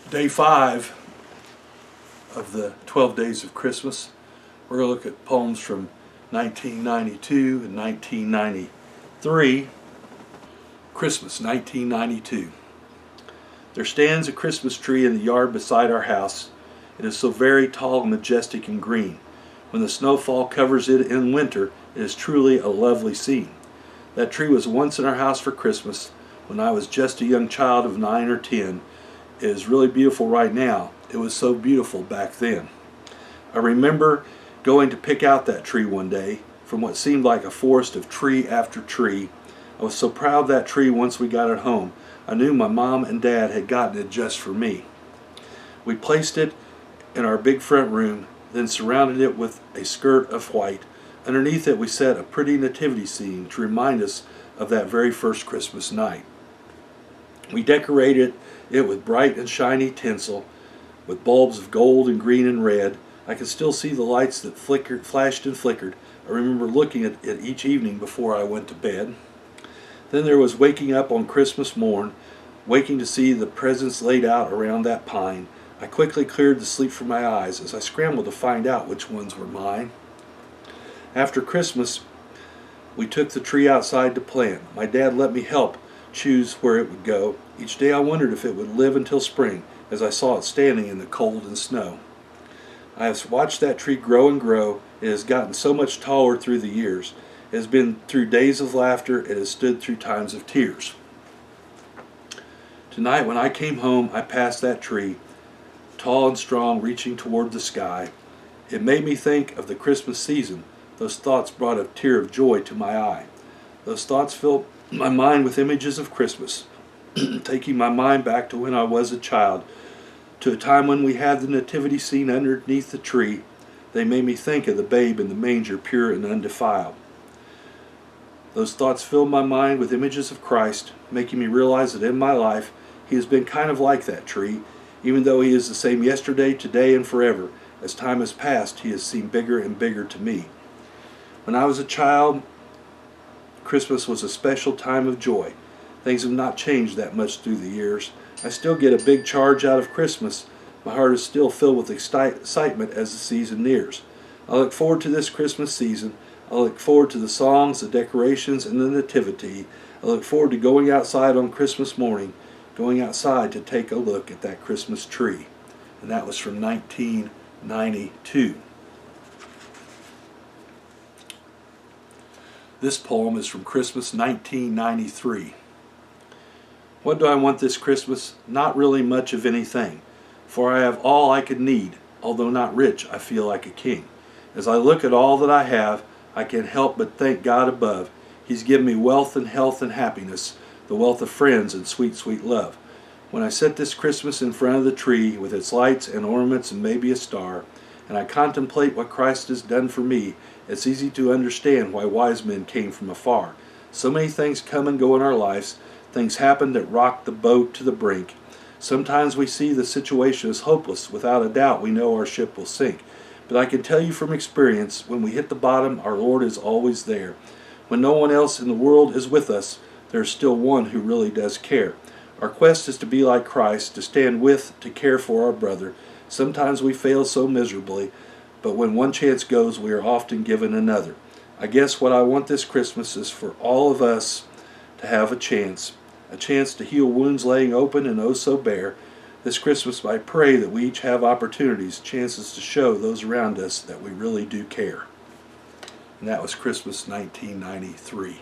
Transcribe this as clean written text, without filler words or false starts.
Day 5 of the 12 Days of Christmas. We're going to look at poems from 1992 and 1993. Christmas, 1992. There stands a Christmas tree in the yard beside our house. It is so very tall, majestic, and green. When the snowfall covers it in winter, it is truly a lovely scene. That tree was once in our house for Christmas when I was just a young child of 9 or 10. It is really beautiful right now. It was so beautiful back then. I remember going to pick out that tree one day from what seemed like a forest of tree after tree. I was so proud of that tree once we got it home. I knew my mom and dad had gotten it just for me. We placed it in our big front room, then surrounded it with a skirt of white. Underneath it we set a pretty nativity scene to remind us of that very first Christmas night. We decorated it with bright and shiny tinsel, with bulbs of gold and green and red. I could still see the lights that flashed and flickered. I remember looking at it each evening before I went to bed. Then there was waking up on Christmas morn, waking to see the presents laid out around that pine. I quickly cleared the sleep from my eyes as I scrambled to find out which ones were mine. After Christmas, we took the tree outside to plant. My dad let me help choose where it would go. Each day I wondered if it would live until spring, as I saw it standing in the cold and snow. I have watched that tree grow and grow. It has gotten so much taller through the years. It has been through days of laughter. It has stood through times of tears. Tonight when I came home, I passed that tree, tall and strong, reaching toward the sky. It made me think of the Christmas season. Those thoughts brought a tear of joy to my eye. Those thoughts filled my mind with images of Christmas, taking my mind back to when I was a child, to a time when we had the nativity scene underneath the tree. They made me think of the babe in the manger, pure and undefiled. Those thoughts filled my mind with images of Christ, making me realize that in my life He has been kind of like that tree. Even though He is the same yesterday, today, and forever, as time has passed, He has seemed bigger and bigger to me. When I was a child, Christmas was a special time of joy. Things have not changed that much through the years. I still get a big charge out of Christmas. My heart is still filled with excitement as the season nears. I look forward to this Christmas season. I look forward to the songs, the decorations, and the nativity. I look forward to going outside on Christmas morning, going outside to take a look at that Christmas tree. And that was from 1992. This poem is from Christmas 1993. What do I want this Christmas? Not really much of anything, for I have all I could need. Although not rich, I feel like a king. As I look at all that I have, I can't help but thank God above. He's given me wealth and health and happiness, the wealth of friends and sweet, sweet love. When I set this Christmas in front of the tree with its lights and ornaments and maybe a star, and I contemplate what Christ has done for me, it's easy to understand why wise men came from afar. So many things come and go in our lives. Things happen that rock the boat to the brink. Sometimes we see the situation as hopeless. Without a doubt, we know our ship will sink. But I can tell you from experience, when we hit the bottom, our Lord is always there. When no one else in the world is with us, there is still one who really does care. Our quest is to be like Christ, to stand with, to care for our brother. Sometimes we fail so miserably, but when one chance goes, we are often given another. I guess what I want this Christmas is for all of us to have a chance to heal wounds laying open and oh so bare. This Christmas I pray that we each have opportunities, chances to show those around us that we really do care. And that was Christmas 1993.